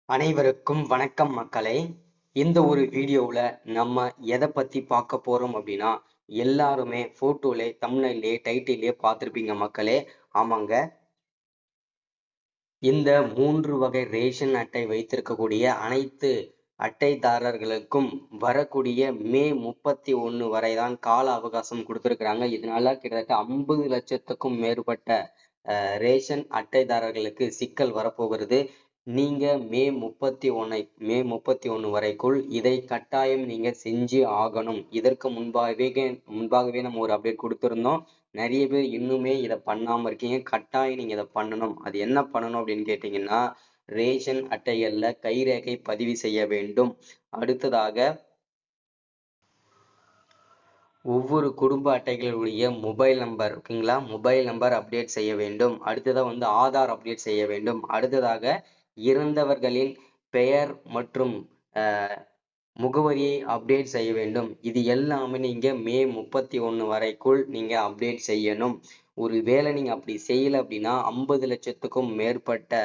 அனைவருக்கும் வணக்கம் மக்களே. இந்த ஒரு வீடியோவில் நம்ம எதை பற்றி பார்க்க போகிறோம் அப்படின்னா, எல்லாருமே ஃபோட்டோலே தம்ப்நெயிலே டைட்டிலே பார்த்துருப்பீங்க மக்களே. ஆமாங்க, இந்த 3 வகை ரேஷன் அட்டை வைத்திருக்கக்கூடிய அனைத்து அட்டைதாரர்களுக்கும் வரக்கூடிய மே 31 வரை தான் கால அவகாசம் கொடுத்துருக்குறாங்க. இதனால கிட்டத்தட்ட 50 லட்சத்துக்கும் மேற்பட்ட ரேஷன் அட்டைதாரர்களுக்கு சிக்கல் வரப்போகிறது. நீங்க மே 31 வரைக்குள் இதை கட்டாயம் நீங்க செஞ்சு ஆகணும். இதற்கு முன்பாகவே நம்ம ஒரு அப்டேட் கொடுத்திருந்தோம். நிறைய பேர் இன்னுமே இதை பண்ணாம இருக்கீங்க. கட்டாயம் நீங்க இதை பண்ணணும். அது என்ன பண்ணணும் அப்படின்னு கேட்டீங்கன்னா, ரேஷன் அட்டைகள்ல கைரேகை பதிவு செய்ய வேண்டும். அடுத்ததாக ஒவ்வொரு குடும்ப அட்டைகளுடைய மொபைல் நம்பர், ஓகேங்களா, மொபைல் நம்பர் அப்டேட் செய்ய வேண்டும். அடுத்ததாக ஆதார் அப்டேட் செய்ய வேண்டும். அடுத்ததாக இறந்தவர்களின் பெயர் மற்றும் முகவரியை அப்டேட் செய்ய வேண்டும். இது எல்லாமே நீங்க மே 31 வரைக்குள் நீங்க அப்டேட் செய்யணும். ஒருவேளை நீங்க அப்படி செய்யல அப்படின்னா 50 லட்சத்துக்கும் மேற்பட்ட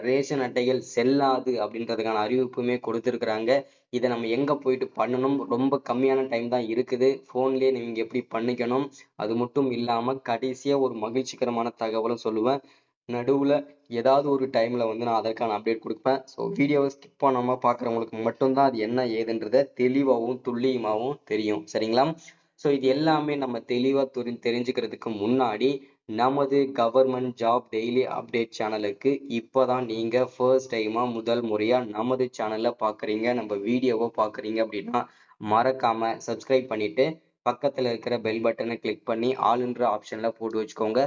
ரேஷன் அட்டைகள் செல்லாது அப்படின்றதுக்கான அறிவிப்புமே கொடுத்துருக்குறாங்க. இதை நம்ம எங்க போயிட்டு பண்ணணும்? ரொம்ப கம்மியான டைம் தான் இருக்குது. போன்லயே நீங்க எப்படி பண்ணிக்கணும். அது மட்டும் இல்லாம கடைசியா ஒரு மகிழ்ச்சிகரமான தகவலும் சொல்லுவேன். நடுவுல ஏதாவது ஒரு டைம்ல நான் அதற்கான அப்டேட் கொடுப்பேன். ஸோ வீடியோவை ஸ்கிப் பண்ணாம பார்க்குறவங்களுக்கு மட்டும்தான் அது என்ன ஏதுன்றதை தெளிவாகவும் துல்லியமாகவும் தெரியும். சரிங்களா? ஸோ இது எல்லாமே நம்ம தெளிவா தெரிஞ்சுக்கிறதுக்கு முன்னாடி நமது கவர்மெண்ட் ஜாப் டெய்லி அப்டேட் சேனலுக்கு இப்போதான் நீங்க ஃபர்ஸ்ட் டைமா முதல் முறையா நமது சேனல்ல பார்க்குறீங்க, நம்ம வீடியோவை பார்க்குறீங்க அப்படின்னா மறக்காம சப்ஸ்கிரைப் பண்ணிட்டு பக்கத்துல இருக்கிற பெல் பட்டனை கிளிக் பண்ணி ஆளுன்ற ஆப்ஷன்ல போட்டு வச்சுக்கோங்க.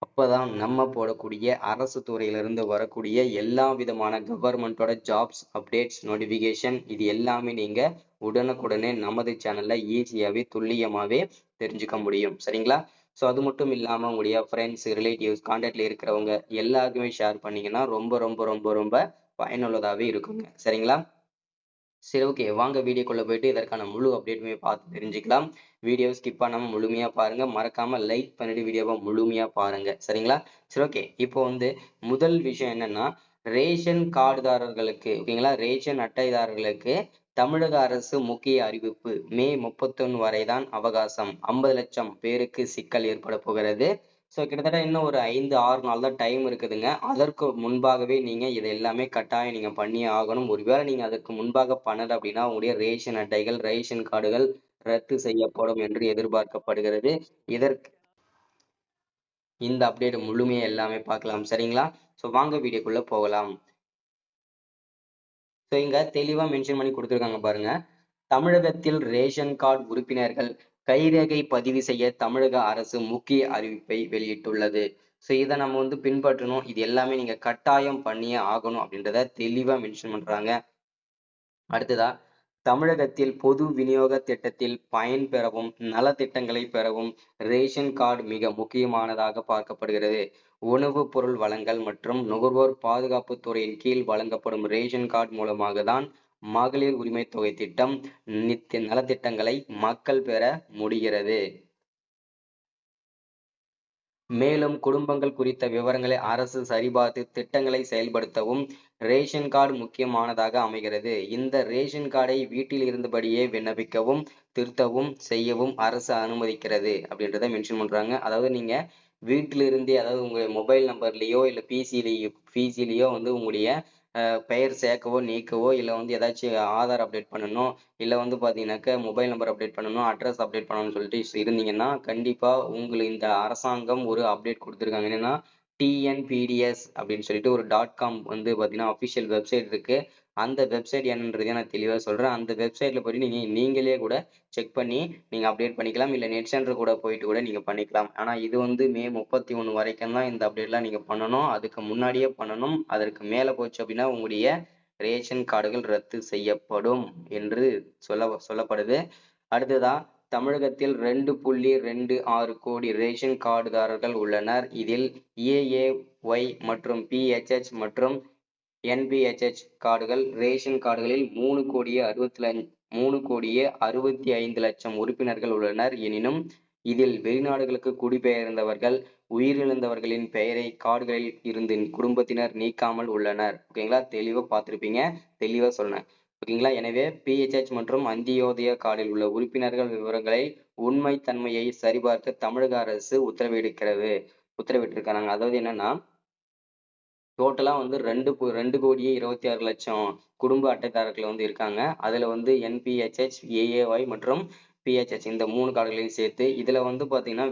அப்பதான் நம்ம போடக்கூடிய அரசு துறையிலிருந்து வரக்கூடிய எல்லா விதமான கவர்மெண்டோட ஜாப்ஸ் அப்டேட்ஸ் நோட்டிபிகேஷன் இது எல்லாமே நீங்க உடனுக்குடனே நமது சேனல்ல ஈஸியாவே துல்லியமாவே தெரிஞ்சுக்க முடியும். சரிங்களா? ஸோ அது மட்டும் இல்லாம உங்களுடைய ஃப்ரெண்ட்ஸ், ரிலேட்டிவ்ஸ், கான்டாக்ட்ல இருக்கிறவங்க எல்லாருக்குமே ஷேர் பண்ணீங்கன்னா ரொம்ப ரொம்ப ரொம்ப ரொம்ப பயனுள்ளதாவே இருக்குங்க. சரிங்களா? சரி, ஓகே, வாங்க வீடியோக்குள்ள போயிட்டு இதற்கான முழு அப்டேட்டுமே பார்த்து தெரிஞ்சுக்கலாம். வீடியோ ஸ்கிப் பண்ணாம முழுமையா பாருங்க. மறக்காம லைக் பண்ணிட்டு வீடியோவை முழுமையா பாருங்க. சரிங்களா? சரி, ஓகே. இப்போ முதல் விஷயம் என்னன்னா, ரேஷன் கார்டுதாரர்களுக்கு, ஓகேங்களா, ரேஷன் அட்டைதாரர்களுக்கு தமிழக அரசு முக்கிய அறிவிப்பு. மே 31 வரை தான் அவகாசம். 50 லட்சம் பேருக்கு சிக்கல் ஏற்பட போகிறது. ஸோ கிட்டத்தட்ட இன்னும் ஒரு 5, 6 நாள் தான் டைம் இருக்குதுங்க. அதற்கு முன்பாகவே நீங்க இதை எல்லாமே கட்டாயம் நீங்க பண்ணியே ஆகணும். ஒருவேளை நீங்க அதற்கு முன்பாக பண்ணல அப்படின்னா உங்களுடைய ரேஷன் அட்டைகள், ரேஷன் கார்டுகள் ரத்து செய்யப்படும் என்று எதிர்பார்க்கப்படுகிறது. இதற்கு இந்த அப்டேட் முழுமையா எல்லாமே பார்க்கலாம். சரிங்களா? ஸோ வாங்க வீடியோக்குள்ள போகலாம். ஸோ இங்க தெளிவா மென்ஷன் பண்ணி கொடுத்துருக்காங்க பாருங்க. தமிழகத்தில் ரேஷன் கார்டு உறுப்பினர்கள் கைரேகை பதிவு செய்ய தமிழக அரசு முக்கிய அறிவிப்பை வெளியிட்டுள்ளது. ஸோ இதை நம்ம பின்பற்றணும். இது எல்லாமே நீங்க கட்டாயம் பண்ணியே ஆகணும் அப்படின்றத தெளிவா மென்ஷன் பண்றாங்க. அடுத்ததா, தமிழகத்தில் பொது விநியோக திட்டத்தில் பயன்பெறவும் நலத்திட்டங்களை பெறவும் ரேஷன் கார்டு மிக முக்கியமானதாக பார்க்கப்படுகிறது. உணவுப் பொருள் வழங்கல் மற்றும் நுகர்வோர் பாதுகாப்பு துறையின் கீழ் வழங்கப்படும் ரேஷன் கார்டு மூலமாக தான் மகளிர் உரிமை தொகை திட்டம், நலத்திட்டங்களை மக்கள் பெற முடிகிறது. மேலும் குடும்பங்கள் குறித்த விவரங்களை அரசு சரிபார்த்து திட்டங்களை செயல்படுத்தவும் ரேஷன் கார்டு முக்கியமானதாக அமைகிறது. இந்த ரேஷன் கார்டை வீட்டில் இருந்தபடியே விண்ணப்பிக்கவும், திருத்தவும் செய்யவும் அரசு அனுமதிக்கிறது அப்படின்றத மென்ஷன் பண்றாங்க. அதாவது நீங்க வீட்டில இருந்தே, அதாவது உங்க மொபைல் நம்பர்லயோ இல்ல பிசிலயோ உங்களுடைய பெயர் சேர்க்கவோ நீக்கவோ இல்ல ஏதாச்சும் ஆதார் அப்டேட் பண்ணணும், இல்ல பாத்தீங்கன்னாக்க மொபைல் நம்பர் அப்டேட் பண்ணணும், அட்ரஸ் அப்டேட் பண்ணணும்னு சொல்லிட்டு இருந்தீங்கன்னா கண்டிப்பா உங்களுக்கு இந்த அரசாங்கம் ஒரு அப்டேட் கொடுத்துருக்காங்க. என்னன்னா டிஎன்பிடிஎஸ் அப்படின்னு சொல்லிட்டு ஒரு .com பாத்தீங்கன்னா அபிஷியல் வெப்சைட் இருக்கு. அந்த வெப்சைட் என்னன்றதை நான் தெளிவா சொல்றேன். அந்த வெப்சைட்ல போயிட்டு நீங்களே கூட செக் பண்ணி நீங்க அப்டேட் பண்ணிக்கலாம். இல்ல நெட் சென்டர் கூட போயிட்டு கூட நீங்க பண்ணிக்கலாம். ஆனா இது மே 31 வரைக்கும் தான் இந்த அப்டேட்லாம் நீங்க பண்ணணும். அதுக்கு முன்னாடியே பண்ணணும். அதற்கு மேல போச்சு அப்படின்னா உங்களுடைய ரேஷன் கார்டுகள் ரத்து செய்யப்படும் என்று சொல்லப்படுது. அடுத்ததா, தமிழகத்தில் 2.26 கோடி ரேஷன் கார்டுதாரர்கள் உள்ளனர். இதில் ஏஏஒய் மற்றும் பிஹெச்ஹெச் மற்றும் என்பிஹெச்ஹெச் கார்டுகள் ரேஷன் கார்டுகளில் 3 கோடியே 65 லட்சம் உறுப்பினர்கள் உள்ளனர். எனினும் இதில் வெளிநாடுகளுக்கு குடிபெயர்ந்தவர்கள் உயிரிழந்தவர்களின் பெயரை கார்டுகளில் இருந்து குடும்பத்தினர் நீக்காமல் உள்ளனர். ஓகேங்களா, தெளிவா பார்த்திருப்பீங்க, தெளிவா சொன்னேன். ஓகேங்களா, எனவே PHH மற்றும் அந்தியோதயா கார்டில் உள்ள உறுப்பினர்கள் விவரங்களை உண்மைத்தன்மையை சரிபார்க்க தமிழக அரசு உத்தரவிட்டிருக்காங்க. அதாவது என்னன்னா, டோட்டலா வந்து 2,26,00,000 குடும்ப அட்டைதாரர்கள் வந்து இருக்காங்க. அதுல வந்து NPHH, AAY மற்றும் PHH இந்த 3 கார்டுகளையும் சேர்த்து இதுல வந்து பாத்தீங்கன்னா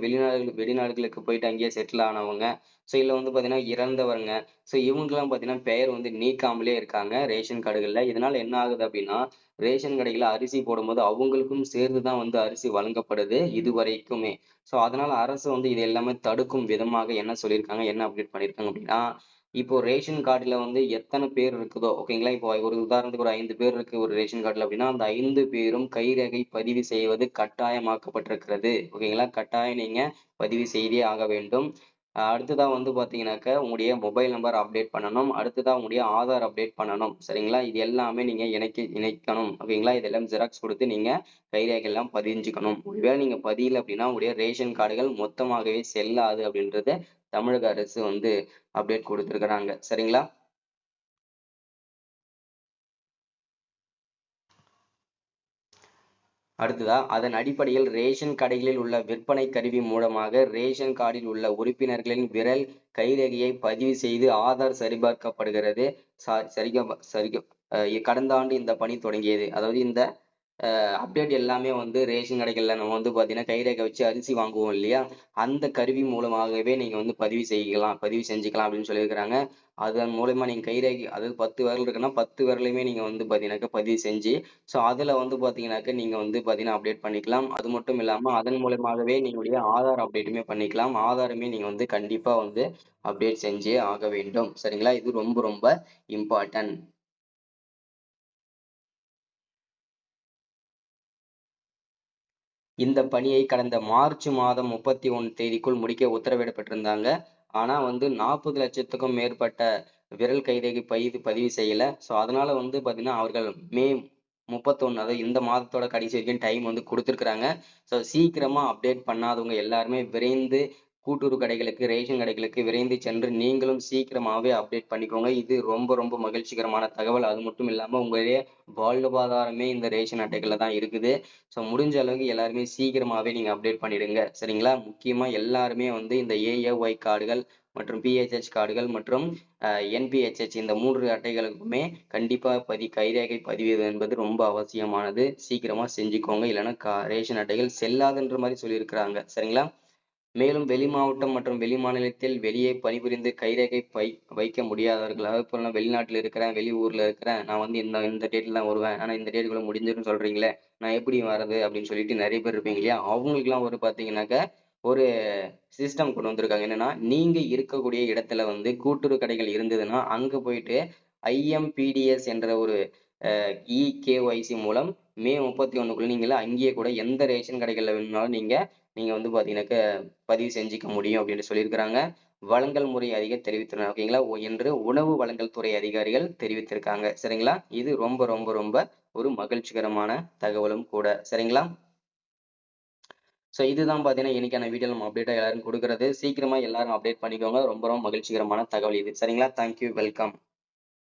வெளிநாடுகளுக்கு போயிட்டு அங்கேயே செட்டில் ஆனவங்க, ஸோ இதுல வந்து பாத்தீங்கன்னா இறந்தவங்க, ஸோ இவங்கெல்லாம் பாத்தீங்கன்னா பெயர் வந்து நீக்காமலே இருக்காங்க ரேஷன் கார்டுகள்ல. இதனால என்ன ஆகுது அப்படின்னா, ரேஷன் கடைகள்ல அரிசி போடும்போது அவங்களுக்கும் சேர்ந்துதான் வந்து அரிசி வழங்கப்படுது இது வரைக்குமே. ஸோ அதனால அரசு வந்து இது எல்லாமே தடுக்கும் விதமாக என்ன சொல்லியிருக்காங்க, என்ன அப்டேட் பண்ணியிருக்காங்க அப்படின்னா, இப்போ ரேஷன் கார்டுல வந்து எத்தனை பேர் இருக்குதோ, ஓகேங்களா, இப்போ ஒரு உதாரணத்துக்கு ஒரு 5 பேர் இருக்கு ஒரு ரேஷன் கார்டுல அப்படின்னா, அந்த 5 பேரும் கைரேகை பதிவு செய்வது கட்டாயமாக்கப்பட்டிருக்கிறது. ஓகேங்களா, கட்டாயம் நீங்க பதிவு செய்தே ஆக வேண்டும். அடுத்ததா வந்து பாத்தீங்கன்னாக்க உங்களுடைய மொபைல் நம்பர் அப்டேட் பண்ணணும். அடுத்ததா உங்களுடைய ஆதார் அப்டேட் பண்ணணும். சரிங்களா, இது எல்லாமே நீங்க இணைக்கணும். ஓகேங்களா, இதெல்லாம் ஜெராக்ஸ் கொடுத்து நீங்க கைரேகை எல்லாம் பதிஞ்சுக்கணும். ஒருவேளை நீங்க பதியல அப்படின்னா உங்களுடைய ரேஷன் கார்டுகள் மொத்தமாகவே செல்லாது அப்படின்றத தமிழக அரசு வந்து அப்டேட் கொடுத்திருக்கிறாங்க. சரிங்களா, அடுத்ததா அதன் அடிப்படையில் ரேஷன் கடைகளில் உள்ள விற்பனை கருவி மூலமாக ரேஷன் கார்டில் உள்ள உறுப்பினர்களின் விரல் கைரேகையை பதிவு செய்து ஆதார் சரிபார்க்கப்படுகிறது. கடந்த ஆண்டு இந்த பணி தொடங்கியது. அதாவது இந்த அப்டேட் எல்லாமே வந்து ரேஷன் கடைகள்ல நம்ம வந்து பாத்தீங்கன்னா கைரேகை வச்சு அரிசி வாங்குவோம் இல்லையா, அந்த கருவி மூலமாகவே நீங்க வந்து பதிவு செஞ்சுக்கலாம் அப்படின்னு சொல்லியிருக்கிறாங்க. அதன் மூலமா நீங்க கைரேகை, அதாவது 10 விரல் இருக்குன்னா 10 விரலையுமே நீங்க வந்து பாத்தீங்கன்னாக்க பதிவு செஞ்சு, ஸோ அதுல வந்து பாத்தீங்கன்னாக்க நீங்க வந்து பாத்தீங்கன்னா அப்டேட் பண்ணிக்கலாம். அது மட்டும் இல்லாம அதன் மூலமாகவே நீங்களுடைய ஆதார் அப்டேட்டுமே பண்ணிக்கலாம். ஆதாருமே நீங்க வந்து கண்டிப்பா வந்து அப்டேட் செஞ்சே ஆக வேண்டும். சரிங்களா, இது ரொம்ப ரொம்ப இம்பார்ட்டன்ட். இந்த பணியை கடந்த மார்ச் மாதம் 31 தேதிக்குள் முடிக்க உத்தரவிடப்பட்டிருந்தாங்க. ஆனா வந்து 40 லட்சத்துக்கும் மேற்பட்ட விரல் கைரேகை பதிவு செய்யல. ஸோ அதனால வந்து பாத்தீங்கன்னா அவர்கள் மே 31, அதாவது இந்த மாதத்தோட கடைசி வரைக்கும் டைம் வந்து கொடுத்திருக்கிறாங்க. ஸோ சீக்கிரமா அப்டேட் பண்ணாதவங்க எல்லாருமே விரைந்து கூட்டுறவு கடைகளுக்கு, ரேஷன் கடைகளுக்கு விரைந்து சென்று நீங்களும் சீக்கிரமாவே அப்டேட் பண்ணிக்கோங்க. இது ரொம்ப ரொம்ப மகிழ்ச்சிகரமான தகவல். அது மட்டும் இல்லாம உங்களுடைய வாழ்வாதாரமே இந்த ரேஷன் அட்டைகள்ல தான் இருக்குது. ஸோ முடிஞ்ச அளவுக்கு எல்லாருமே சீக்கிரமாவே நீங்க அப்டேட் பண்ணிடுங்க. சரிங்களா, முக்கியமா எல்லாருமே வந்து இந்த AAY கார்டுகள் மற்றும் PHH கார்டுகள் மற்றும் NPHH இந்த 3 அட்டைகளுக்குமே கண்டிப்பா கைரேகை பதிவு என்பது ரொம்ப அவசியமானது. சீக்கிரமா செஞ்சுக்கோங்க. இல்லைன்னா ரேஷன் அட்டைகள் செல்லாதுன்ற மாதிரி சொல்லியிருக்கிறாங்க. சரிங்களா, மேலும் வெளி மாவட்டம் மற்றும் வெளி மாநிலத்தில் வெளியே பணிபுரிந்து கைரேகை வைக்க முடியாதவர்கள், அதாவது இப்போ நான் வெளிநாட்டுல இருக்கிறேன், வெளி ஊர்ல இருக்கிறேன், நான் வந்து இந்த இந்த டேட்ல தான் வருவேன், ஆனா இந்த டேட்டுக்குள்ள முடிஞ்சிரும்னு சொல்றீங்களே, நான் எப்படி வர்றது அப்படின்னு சொல்லிட்டு நிறைய பேர் இருப்பீங்க இல்லையா, அவங்களுக்குலாம் ஒரு பாத்தீங்கன்னாக்க ஒரு சிஸ்டம் கொண்டு வந்திருக்காங்க. என்னன்னா, நீங்க இருக்கக்கூடிய இடத்துல வந்து கூட்டுறவு கடைகள் இருந்ததுன்னா அங்க போயிட்டு IMPDS என்ற ஒரு EKYC மூலம் மே 31க்குள்ள நீங்கள அங்கேயே கூட எந்த ரேஷன் கடைகள்ல வேணும்னாலும் நீங்க நீங்க வந்து பாத்தீங்கன்னாக்க பதிவு செஞ்சுக்க முடியும் அப்படின்னு சொல்லியிருக்கிறாங்க. வழங்கல் முறை அதிகாரி தெரிவித்துள்ளனர். ஓகேங்களா, என்று உணவு வழங்கல் துறை அதிகாரிகள் தெரிவித்திருக்காங்க. சரிங்களா, இது ரொம்ப ரொம்ப ரொம்ப ஒரு மகிழ்ச்சிகரமான தகவலும் கூட. சரிங்களா, ஸோ இதுதான் பாத்தீங்கன்னா இன்னைக்கான வீடியோ நம்ம அப்டேட்டா எல்லாரும் கொடுக்கறது. சீக்கிரமா எல்லாரும் அப்டேட் பண்ணிக்கோங்க. ரொம்ப ரொம்ப மகிழ்ச்சிகரமான தகவல் இது. சரிங்களா, தேங்க்யூ, வெல்கம்.